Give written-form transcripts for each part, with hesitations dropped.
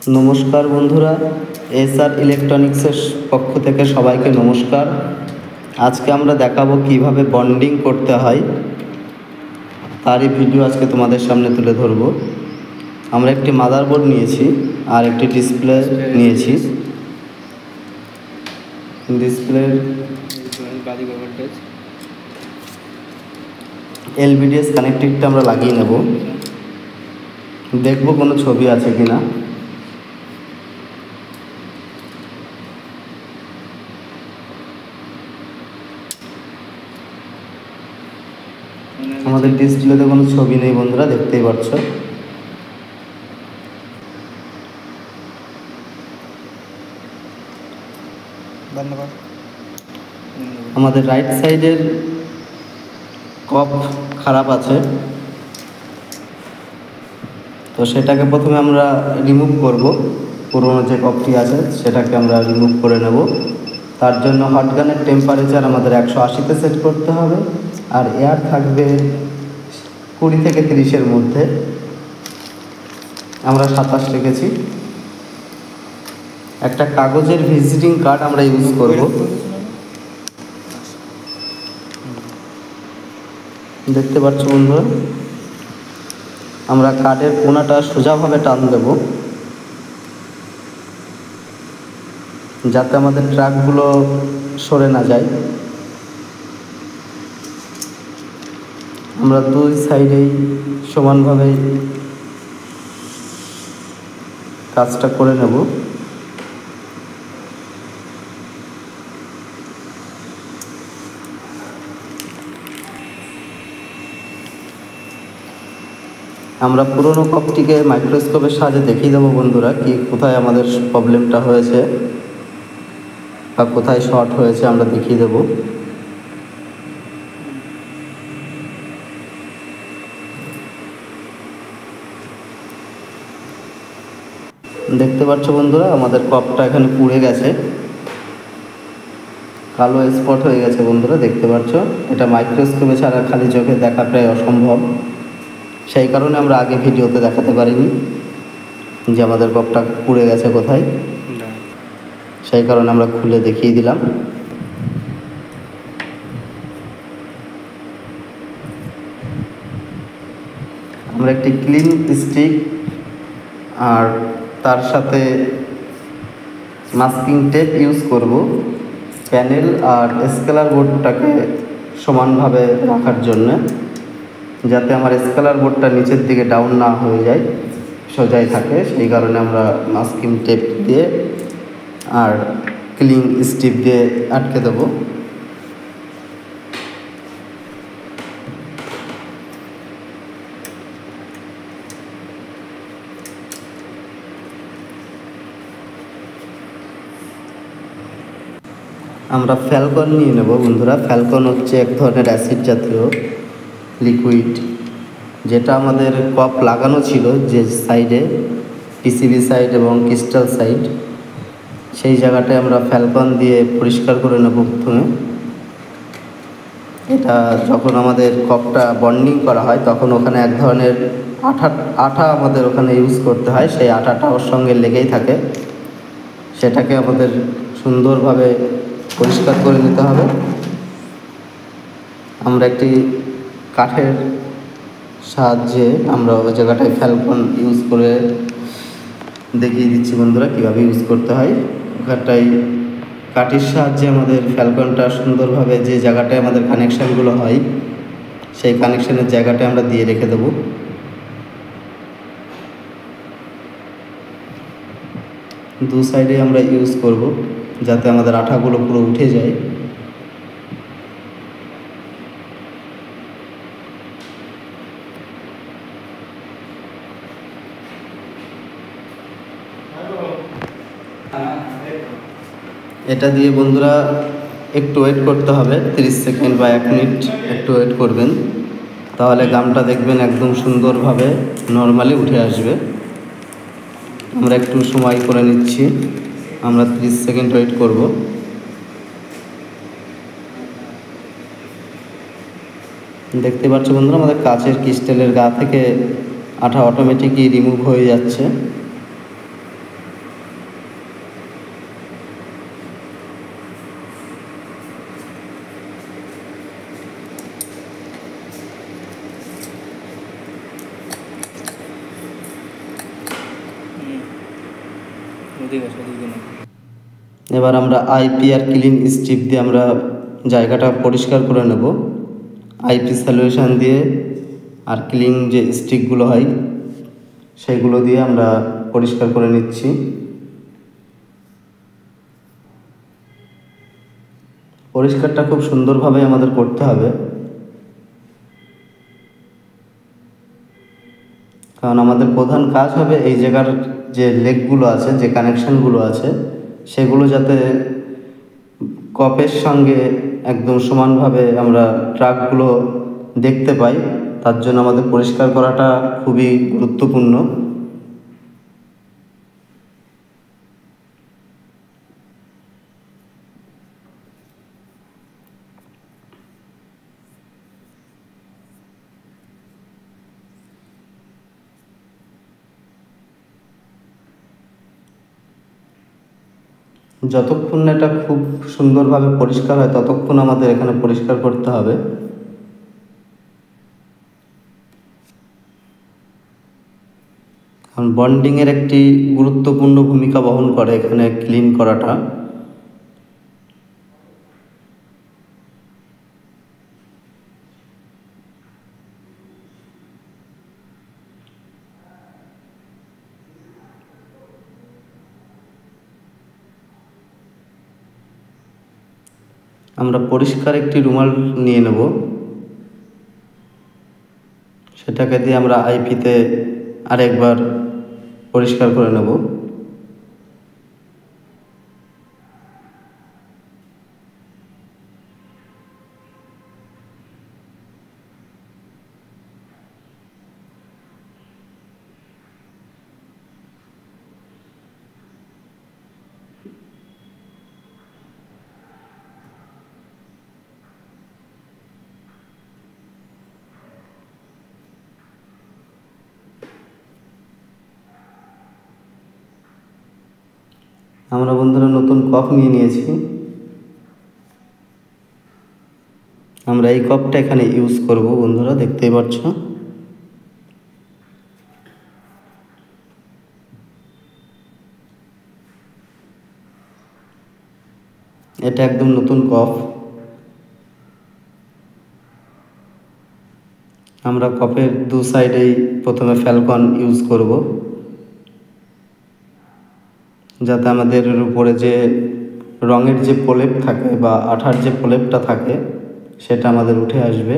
নমস্কার বন্ধুরা, এসআর ইলেকট্রনিক্সের পক্ষ থেকে সবাইকে নমস্কার। আজকে আমরা দেখাবো কিভাবে বন্ডিং করতে হয়, তারই ভিডিও আজকে তোমাদের সামনে তুলে ধরব। আমরা একটি মাদারবোর্ড নিয়েছি আর একটি ডিসপ্লে নিয়েছি। ডিসপ্লের এলভিডিএস কানেক্টিংটা আমরা লাগিয়ে নেব, দেখব কোনো ছবি আছে কিনা। আমাদের ডিসপ্লেতে কোনো ছবি নেই বন্ধুরা, দেখতেই পাচ্ছ। ধন্যবাদ। আমাদের রাইট সাইডের কপ খারাপ আছে, তো সেটাকে প্রথমে আমরা রিমুভ করব। পুরোনো যে কপটি আছে সেটাকে আমরা রিমুভ করে নেব। তার জন্য হটগানের টেম্পারেচার আমাদের 180-তে সেট করতে হবে, আর এয়ার থাকবে 20 থেকে 30-এর মধ্যে। আমরা 27 রেখেছি। একটা কাগজের ভিজিটিং কার্ড আমরা ইউজ করব। দেখতে পাচ্ছ বন্ধুরা, আমরা কার্ডের কোণাটা সোজাভাবে টান দেব, যাতে আমাদের ট্র্যাকগুলো সরে না যায়। আমরা দুই সাইডেই সমানভাবে কাজটা করে নেব। আমরা পুরনো কপটিকে মাইক্রোস্কোপের সাহায্যে দেখিয়ে দেবো বন্ধুরা, কি কোথায় আমাদের প্রবলেমটা হয়েছে বা কোথায় শর্ট হয়েছে আমরা দেখিয়ে দেব। দেখতে পাচ্ছ বন্ধুরা, আমাদের কপটা এখানে পুড়ে গেছে, কালো স্পট হয়ে গেছে বন্ধুরা, দেখতে পাচ্ছ। এটা মাইক্রোস্কোপে ছাড়া খালি চোখে দেখা প্রায় অসম্ভব। সেই কারণে আমরা আগে ভিডিওতে দেখাতে পারিনি যে আমাদের কপটা পুড়ে গেছে কোথায়। সেই কারণে আমরা খুলে দেখিয়ে দিলাম। আমরা একটি ক্লিন স্টিক আর তার সাথে মাস্কিং টেপ ইউজ করব প্যানেল আর স্কেলার বোর্ডটাকে সমানভাবে রাখার জন্য, যাতে আমার স্কেলার বোর্ডটা নিচের দিকে ডাউন না হয়ে যায়, সোজাই থাকে। সেই কারণে আমরা মাস্কিং টেপ দিয়ে আর ক্লিন স্টিপ দিয়ে আটকে দেব। আমরা ফ্যালকন নিয়ে নেব বন্ধুরা। ফ্যালকন হচ্ছে এক ধরনের অ্যাসিড জাতীয় লিকুইড, যেটা আমাদের কপ লাগানো ছিল যে সাইডে, পিসিবি সাইড এবং ক্রিস্টাল সাইড, সেই জায়গাটায় আমরা ফ্যালকন দিয়ে পরিষ্কার করে নেব প্রথমে। এটা যখন আমাদের কপটা বন্ডিং করা হয় তখন ওখানে এক ধরনের আঠা আমাদের ওখানে ইউজ করতে হয়, সেই আঠাটা ওর সঙ্গে লেগেই থাকে। সেটাকে আমাদের সুন্দরভাবে পরিষ্কার করে নিতে হবে। আমরা একটি কাঠের সাহায্যে আমরা ওই জায়গাটায় ফ্যালকন ইউজ করে দেখিয়ে দিচ্ছি বন্ধুরা কীভাবে ইউজ করতে হয়। ওখানটায় কাঠের সাহায্যে আমাদের ফ্যালকনটা সুন্দরভাবে যে জায়গাটায় আমাদের কানেকশানগুলো হয় সেই কানেকশানের জায়গাটায় আমরা দিয়ে রেখে দেব। দু সাইডে আমরা ইউজ করব যাতে আমাদের আঠাগুলো পুরো উঠে যায়। এটা দিয়ে বন্ধুরা একটু ওয়েট করতে হবে, 30 সেকেন্ড বা 1 মিনিট একটু ওয়েট করবেন, তাহলে গামটা দেখবেন একদম সুন্দরভাবে নর্মালি উঠে আসবে। আমরা একটু সময় করে নিচ্ছি, আমরা 30 সেকেন্ড ওয়েট করব। দেখতে পাচ্ছ বন্ধুরা, আমাদের কাচের ক্রিস্টালের গা থেকে আঠা অটোমেটিকই রিমুভ হয়ে যাচ্ছে। এবার আমরা আইপি আর ক্লিন স্ট্রিপ দিয়ে আমরা জায়গাটা পরিষ্কার করে নেব। আইপি সলিউশন দিয়ে আর ক্লিন যে স্টিকগুলো হয় সেগুলো দিয়ে আমরা পরিষ্কার করে নিচ্ছি। পরিষ্কারটা খুব সুন্দরভাবে আমাদের করতে হবে, কারণ আমাদের প্রধান কাজ হবে এই জায়গার যে লেগগুলো আছে, যে কানেকশানগুলো আছে, সেগুলো যাতে কপের সঙ্গে একদম সমানভাবে আমরা ট্রাকগুলো দেখতে পাই, তার জন্য আমাদের পরিষ্কার করাটা খুবই গুরুত্বপূর্ণ। যতক্ষণ না এটা খুব সুন্দরভাবে পরিষ্কার হয় ততক্ষণ আমাদের এখানে পরিষ্কার করতে হবে। কারণ বন্ডিংয়ের একটি গুরুত্বপূর্ণ ভূমিকা বহন করে এখানে ক্লিন করাটা। আমরা পরিষ্কার একটি রুমাল নিয়ে নেব, সেটাকে দিয়ে আমরা আইপিতে আরেকবার পরিষ্কার করে নেব। আমরা বন্ধুরা নতুন কাপ নিয়ে নিয়েছি। আমরা এই কাপটা এখানে ইউজ করব বন্ধুরা, দেখতেই পাচ্ছ। এটা একদম নতুন কাপ। আমরা কাপের দু সাইডেই প্রথমে ফ্যালকন ইউজ করব, যাতে আমাদের উপরে যে রঙের যে প্রলেপ থাকে বা আঠার যে প্রলেপটা থাকে সেটা আমাদের উঠে আসবে।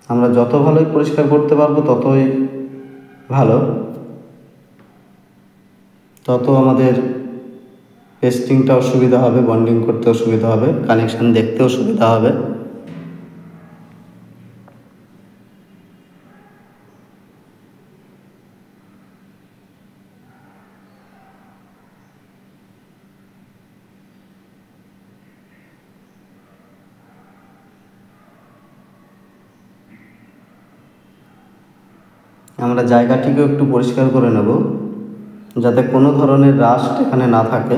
আমরা যত ভালোই পরিষ্কার করতে পারবো ততই ভালো, তত আমাদের পেস্টিংটাও সুবিধা হবে, বন্ডিং করতেও সুবিধা হবে, কানেকশান দেখতেও সুবিধা হবে। আমরা জায়গাটিকেও একটু পরিষ্কার করে নেব, যাতে কোনো ধরনের রাস্ট এখানে না থাকে।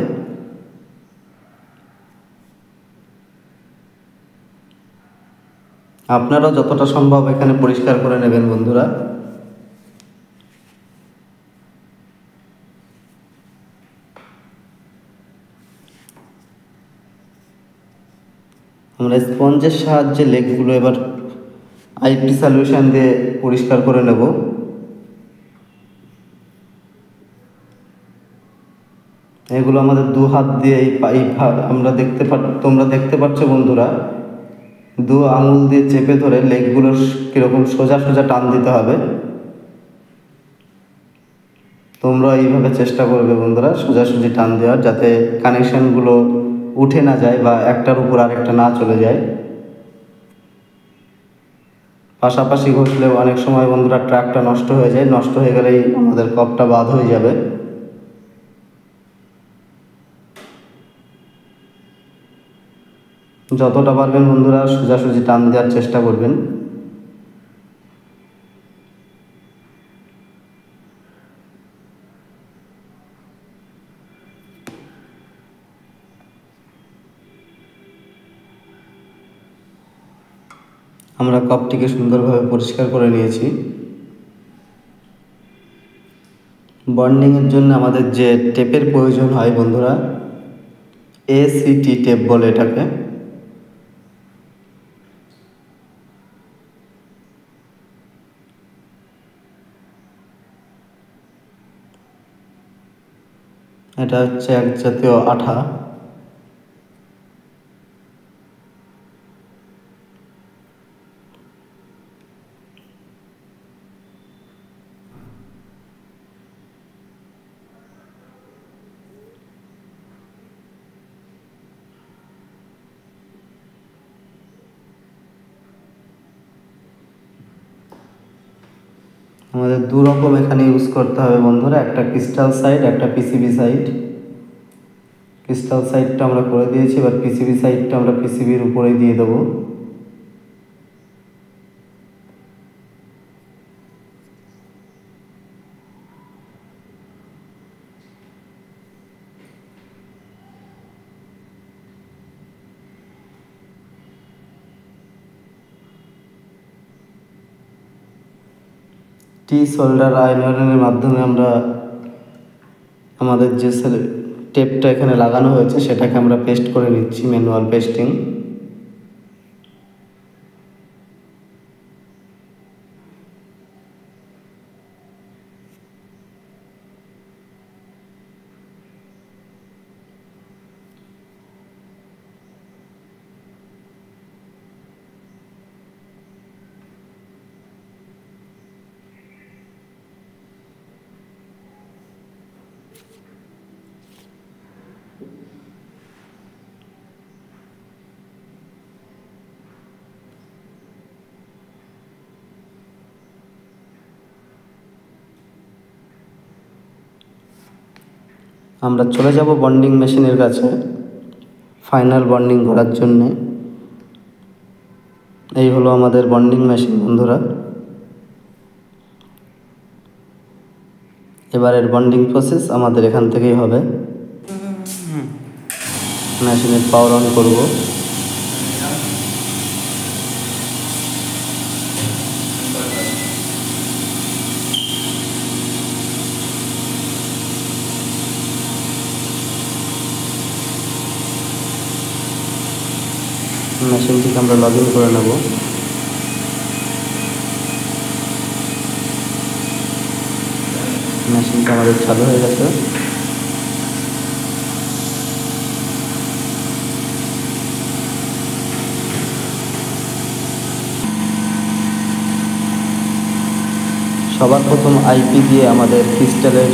আপনারাও যতটা সম্ভব এখানে পরিষ্কার করে নেবেন বন্ধুরা। আমরা স্পঞ্জের সাহায্যে লেগগুলো এবার আইপি সলিউশন দিয়ে পরিষ্কার করে নেব। এগুলো আমাদের দু হাত দিয়ে আমরা তোমরা দেখতে পাচ্ছ বন্ধুরা, দু আঙুল দিয়ে চেপে ধরে লেগগুলো কীরকম সোজা সোজা টান দিতে হবে। তোমরা এইভাবে চেষ্টা করবে বন্ধুরা সোজাসুজি টান দেওয়ার, যাতে কানেকশানগুলো উঠে না যায় বা একটার উপর আরেকটা না চলে যায়। পাশাপাশি ঘষলেও অনেক সময় বন্ধুরা ট্রাকটা নষ্ট হয়ে যায়, নষ্ট হয়ে গেলেই আমাদের কাপটা বাদ হয়ে যাবে। যতটা পারবেন বন্ধুরা সোজাসুজি টান দেওয়ার চেষ্টা করবেন। আমরা কাপটিকে সুন্দরভাবে পরিষ্কার করে নিয়েছি। বন্ডিংয়ের জন্য আমাদের যে টেপের প্রয়োজন হয় বন্ধুরা, ACT টেপ বলে এটাকে। এটা হচ্ছে এক জাতীয় আঠা। আমাদের দু রকম এখানে ইউজ করতে হবে বন্ধুরা, একটা ক্রিস্টাল সাইড, একটা পিসিবি সাইড। ক্রিস্টাল সাইডটা আমরা করে দিয়েছি, এবার পিসিবি সাইডটা আমরা পিসিবির উপরেই দিয়ে দেবো। টি সোল্ডার আয়রনের মাধ্যমে আমরা আমাদের যে টেপটা এখানে লাগানো হয়েছে সেটাকে আমরা পেস্ট করে নিচ্ছি, ম্যানুয়াল পেস্টিং। আমরা চলে যাব বন্ডিং মেশিনের কাছে ফাইনাল বন্ডিং করার জন্যে। এই হলো আমাদের বন্ডিং মেশিন বন্ধুরা। এবারের বন্ডিং প্রসেস আমাদের এখান থেকেই হবে। মেশিনের পাওয়ার অন করব। মেশিনটিকে আমরা লগ ইন করে নেব। মেশিনটা আমাদের চালু হয়ে গেছে। সবার প্রথম আইপি দিয়ে আমাদের ক্রিস্টালের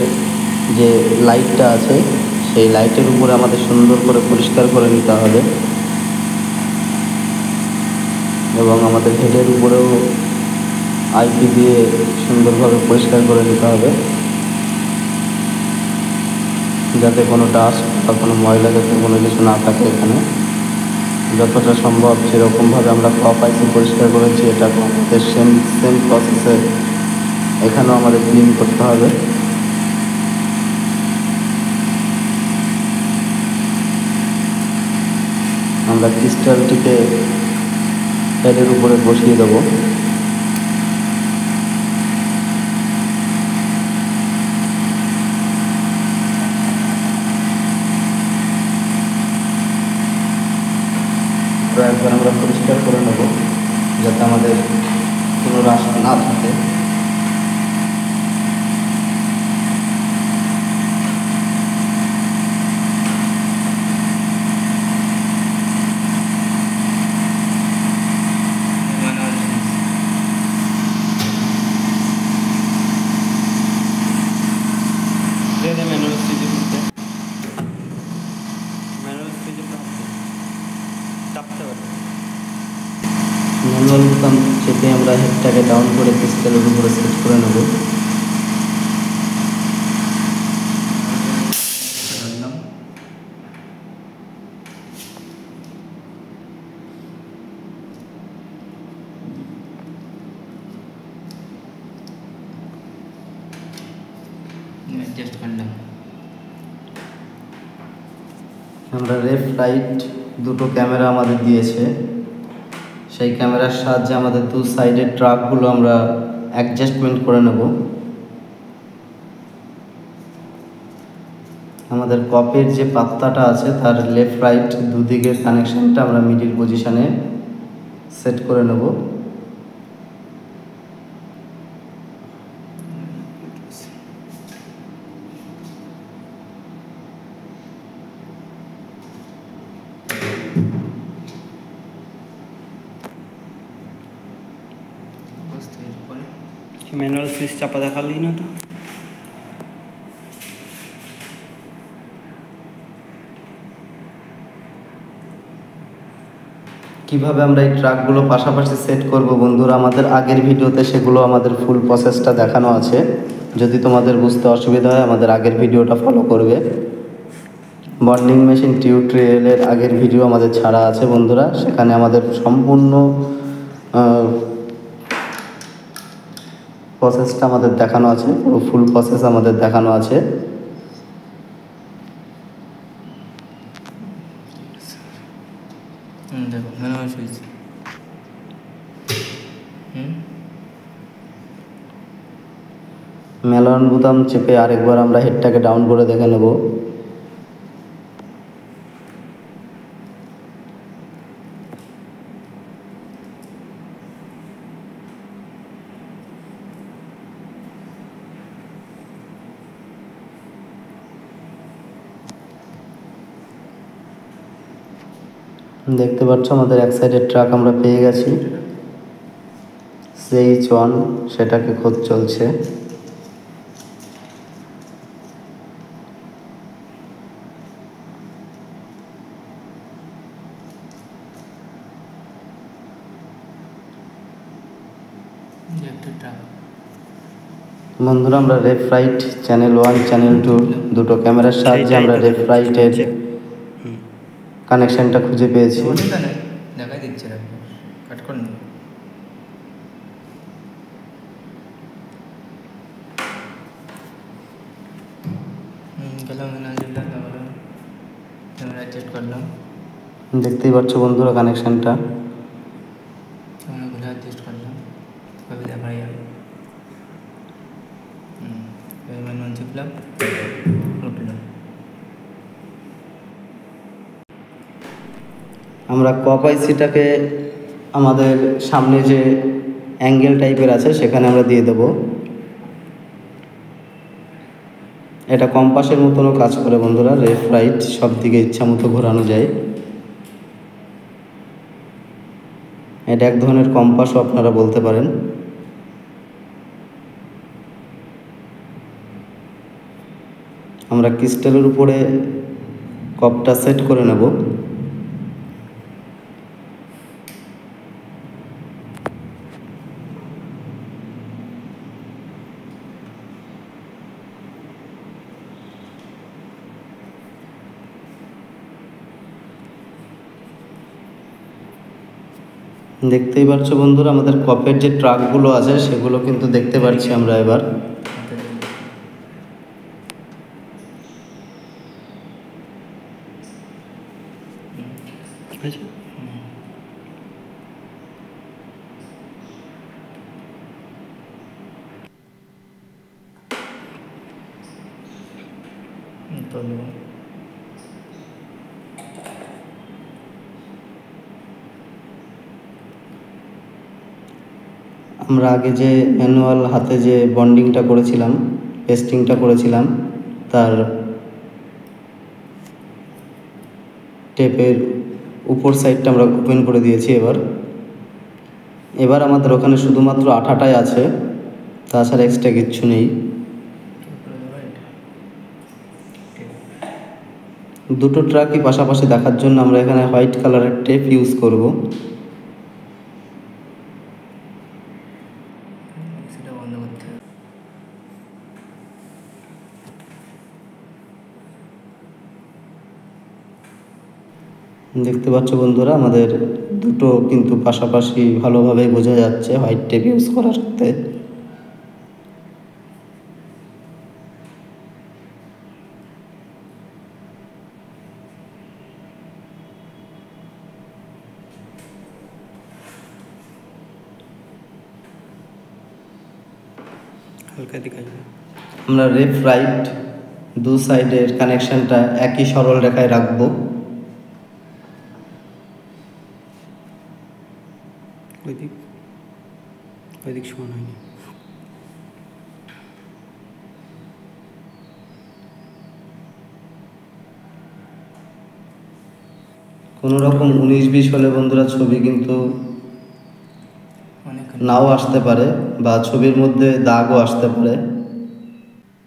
যে লাইটটা আছে সেই লাইটের উপরে আমাদের সুন্দর করে পরিষ্কার করে নিতে হবে, এবং আমাদের হেডের উপরেও আইপি দিয়ে সুন্দরভাবে পরিষ্কার করে নিতে হবে, যাতে কোনো ডাস্ট বা কোনো ময়লা যাতে কোনো কিছু না থাকে এখানে। যতটা সম্ভব সেরকমভাবে আমরা টপ আইপি পরিষ্কার করেছি, এটা আমাদের সেম প্রসেসে এখানেও আমাদের ক্লিন করতে হবে। আমরা ক্রিস্টালটিকে হেডের উপরে বসিয়ে দেবো। একবার আমরা পরিষ্কার করে নেব যাতে আমাদের কোনো রাশ না থাকে। ম্যানুয়াল বোতাম চেপে আমরা হেডটাকে ডাউন করে ক্রিস্টালের উপরে সেট করে নেব। আমরা লেফট রাইট দুটো ক্যামেরা আমাদের দিয়েছে, সেই ক্যামেরার সাহায্যে আমাদের দু সাইডের ট্রাকগুলো আমরা অ্যাডজাস্টমেন্ট করে নেব। আমাদের কপের যে পাত্তাটা আছে তার লেফট রাইট দুদিকের কানেকশানটা আমরা মিডিল পজিশানে সেট করে নেব। ম্যানুয়াল সুইচ চাপা দেখালি না তো। কিভাবে আমরা এই ট্রাকগুলো পাশাপাশি সেট করব বন্ধুরা, আমাদের আগের ভিডিওতে সেগুলো আমাদের ফুল প্রসেসটা দেখানো আছে। যদি তোমাদের বুঝতে অসুবিধা হয় আমাদের আগের ভিডিওটা ফলো করবে। বন্ডিং মেশিন টিউটোরিয়ালের আগের ভিডিও আমাদের ছাড়া আছে বন্ধুরা, সেখানে আমাদের সম্পূর্ণ প্রসেসটা আমাদের দেখানো আছে, পুরো ফুল প্রসেস আমাদের দেখানো আছে। দেখো ম্যানুয়াল সুইচ। মেলন বোতাম চেপে আরেকবার আমরা হেডটাকে ডাউন করে দেখে নেব। দেখতে পাচ্ছ আমাদের এক সাইডের ট্রাক আমরা পেয়ে গেছি, CH1 সেটাকে খোঁজ চলছে। বন্ধুরা আমরা লেফট রাইট চ্যানেল 1 চ্যানেল 2 দুটো ক্যামেরার সাহায্যে আমরা লেফট রাইটের কানেকশানটা খুঁজে পেয়েছি। দেখাই দিচ্ছে কাট করে নেব। গেলাম ক্যামেরা অ্যাডজাস্ট করলাম। দেখতেই পাচ্ছ বন্ধুরা কানেকশানটা ক্যামেরাগুলো অ্যাডজাস্ট করলাম, কবে দেখা যাবে। ম্যানুয়াল চিপলাম, উঠলাম। আমরা কপ আইসিটাকে আমাদের সামনে যে অ্যাঙ্গেল টাইপের আছে সেখানে আমরা দিয়ে দেব। এটা কম্পাসের মতনও কাজ করে বন্ধুরা, লেফট রাইট সব দিকে ইচ্ছা মতো ঘোরানো যায়। এটা এক ধরনের কম্পাসও আপনারা বলতে পারেন। আমরা ক্রিস্টালের উপরে কপটা সেট করে নেব। দেখতেই পাচ্ছ বন্ধুরা আমাদের কপের যে ট্রাকগুলো আছে সেগুলো কিন্তু দেখতে পাচ্ছি আমরা এবার। আমরা আগে যে ম্যানুয়াল হাতে যে বন্ডিংটা করেছিলাম, পেস্টিংটা করেছিলাম, তার টেপের উপর সাইডটা আমরা ওপেন করে দিয়েছি। এবার আমাদের ওখানে শুধুমাত্র আঠাটাই আছে, তাছাড়া এক্সট্রা কিচ্ছু নেই। দুটো ট্রাকই পাশাপাশি দেখার জন্য আমরা এখানে হোয়াইট কালারের টেপ ইউজ করব। দেখতে পাচ্ছ বন্ধুরা আমাদের দুটো কিন্তু পাশাপাশি ভালোভাবে বোঝা যাচ্ছে হোয়াইট টেপ ইউজ করার সাথে। হালকা দিকে আমরা লেফট রাইট দু সাইডের কানেকশনটা একই সরল রেখায় রাখবো। ওই দিক সমান হয়নি। কোনো রকম 19-20 হলে বন্ধুরা ছবি কিন্তু অনেক নাও আসতে পারে বা ছবির মধ্যে দাগও আসতে পারে।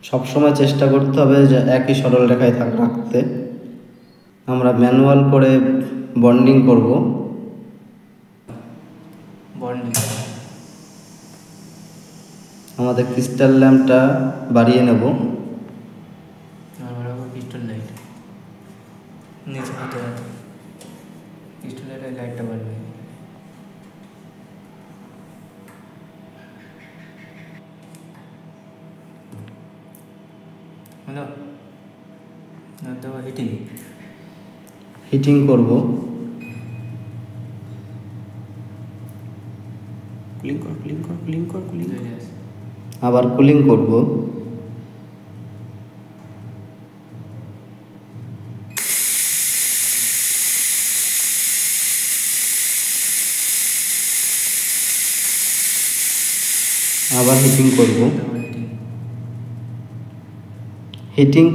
সবসময় চেষ্টা করতে হবে যে একই সরল রেখায় রাখতে। আমরা ম্যানুয়াল করে বন্ডিং করব। বন্ডিং আমাদের ক্রিস্টাল ল্যাম্পটা বাড়িয়ে নেব। পিস্টল লাইট নিচে হতে হবে, পিস্টল লাইটের লাইটটা বাড়বে। হ্যালো, দেবো হিটিং। হিটিং করব। কুলিং চলে আসে। আবার কুলিং করব। আবার হিটিং করব। হিটিং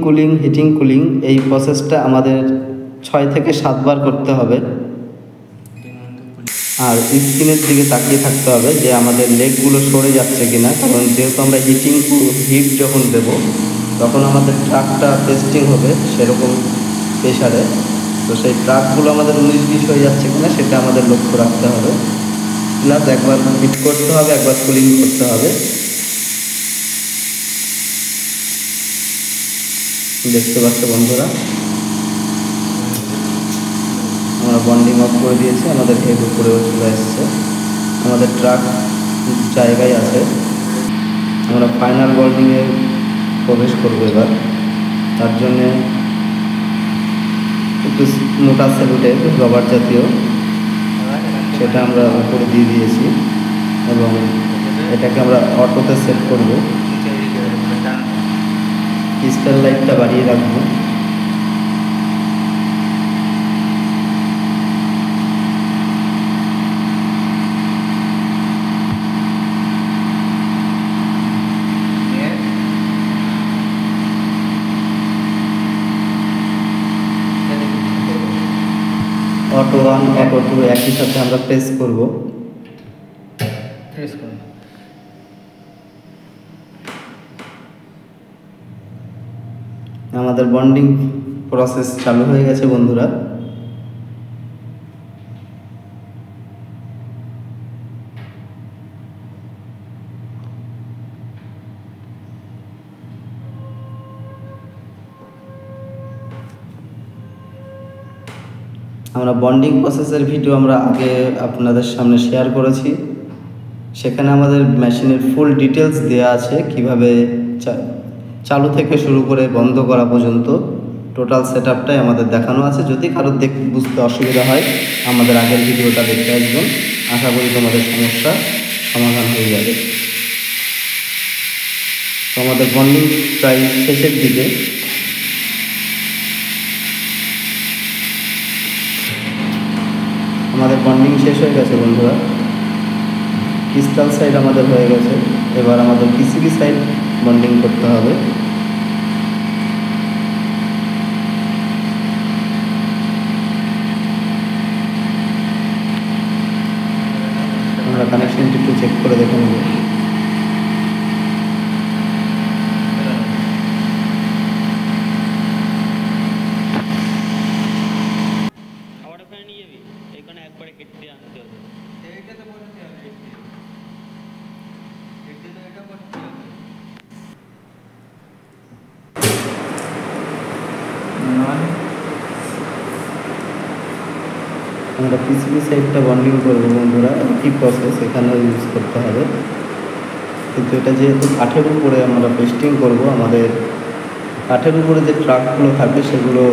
কুলিং এই প্রসেসটা আমাদের 6 থেকে 7 বার করতে হবে। আর স্ক্রিনের দিকে তাকিয়ে থাকতে হবে যে আমাদের লেগগুলো সরে যাচ্ছে কিনা, কারণ যেহেতু আমরা হিট যখন দেব তখন আমাদের ট্রাকটা টেস্টিং হবে সেরকম প্রেশারে। তো সেই ট্রাকগুলো আমাদের 19-20 হয়ে যাচ্ছে কিনা সেটা আমাদের লক্ষ্য রাখতে হবে। প্লাস একবার হিট করতে হবে, একবার কুলিং করতে হবে। দেখতে পাচ্ছ বন্ধুরা, আমরা বন্ডিং অফ করে দিয়েছি। আমাদের হেড উপরেও চলে এসছে, আমাদের ট্রাক জায়গায় আছে। আমরা ফাইনাল বন্ডিংয়ে প্রবেশ করবো এবার। তার জন্যে একটু মোটা সেলুটেপ রবার জাতীয় সেটা আমরা উপরে দিয়ে দিয়েছি এবং এটাকে আমরা অটোতে সেট করব। ক্রিস্টাল লাইটটা বাড়িয়ে রাখবো। অটো 1 অটো 2 একই সাথে আমরা প্রেস করব। আমাদের বন্ডিং প্রসেস চালু হয়ে গেছে বন্ধুরা। আমরা বন্ডিং প্রসেসের ভিডিও আমরা আগে আপনাদের সামনে শেয়ার করেছি। সেখানে আমাদের মেশিনের ফুল ডিটেলস দেওয়া আছে, কিভাবে চালু থেকে শুরু করে বন্ধ করা পর্যন্ত টোটাল সেটআপটাই আমাদের দেখানো আছে। যদি কারোর বুঝতে অসুবিধা হয় আমাদের আগের ভিডিওটা দেখতে আসবেন, আশা করি তোমাদের সমস্যা সমাধান হয়ে যাবে। তো আমাদের বন্ডিং প্রায় শেষের দিকে। আমাদের বন্ডিং শেষ হয়ে গেছে বন্ধুরা। ক্রিস্টাল সাইড আমাদের হয়ে গেছে, এবার আমাদের পিসিবি সাইড বন্ডিং করতে হবে। আমরা কানেকশনটি একটু চেক করে দেখে নেব। আমরা পিসিবি সাইডটা বন্ডিং করবো বন্ধুরা, একই প্রসেস এখানেও ইউজ করতে হবে। কিন্তু এটা যেহেতু কাঠের উপরে আমরা পেস্টিং করব, আমাদের কাঠের উপরে যে ট্রাকগুলো থাকে সেগুলো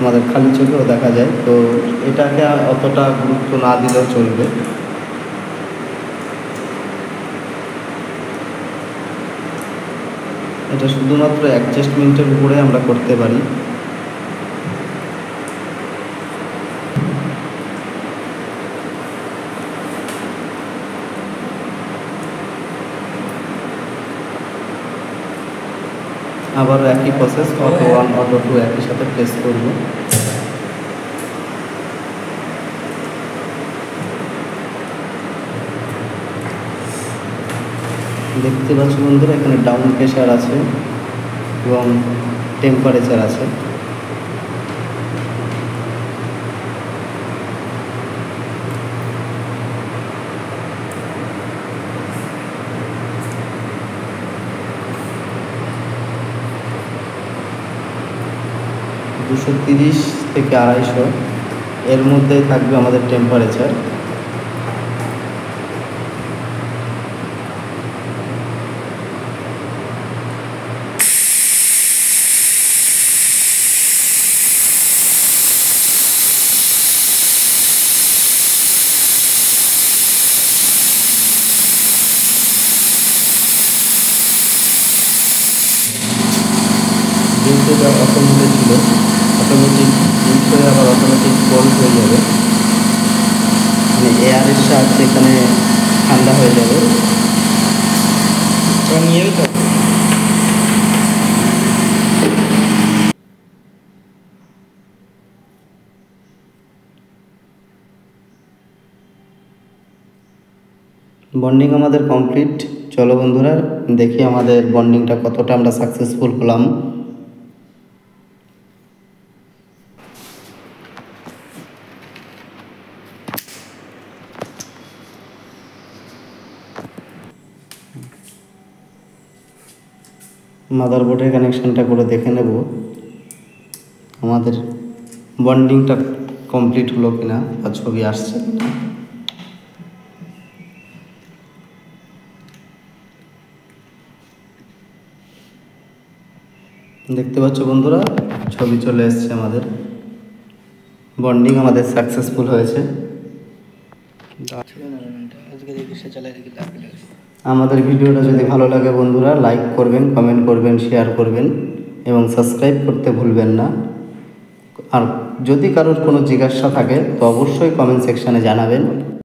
আমাদের খালি চোখেও দেখা যায়, তো এটাকে অতটা গুরুত্ব না দিলেও চলবে। এটা শুধুমাত্র অ্যাডজাস্টমেন্টের উপরে আমরা করতে পারি। আবারও একই প্রসেস, অটো 1 অটো 2 একই সাথে প্রেস করব। দেখতে পাচ্ছ বন্ধুরা, এখানে ডাউন প্রেশার আছে এবং টেম্পারেচার আছে। - 230 থেকে 250 এর মধ্যেই থাকবে আমাদের টেম্পারেচার। যেহেতু এটা অটোমেটিক ছিল, অটোমেটিক ইউজ করে আবার অটোমেটিক কোল্ড হয়ে যাবে, মানে এয়ারের সাহায্যে এখানে ঠান্ডা হয়ে যাবে। নিয়ে তো বন্ডিং আমাদের কমপ্লিট। চলো বন্ধুরা দেখি আমাদের বন্ডিংটা কতটা আমরা সাকসেসফুল হলাম। মাদারবোর্ডের কানেকশানটা করে দেখে নেব আমাদের বন্ডিংটা কমপ্লিট হলো কিনা বা ছবি আসছে কিনা। দেখতে পাচ্ছ বন্ধুরা, ছবি চলে এসছে, আমাদের বন্ডিং আমাদের সাকসেসফুল হয়েছে। আমাদের ভিডিওটা যদি ভালো লাগে বন্ধুরা, লাইক করবেন, কমেন্ট করবেন, শেয়ার করবেন এবং সাবস্ক্রাইব করতে ভুলবেন না। আর যদি কারোর কোনো জিজ্ঞাসা থাকে তো অবশ্যই কমেন্ট সেকশানে জানাবেন।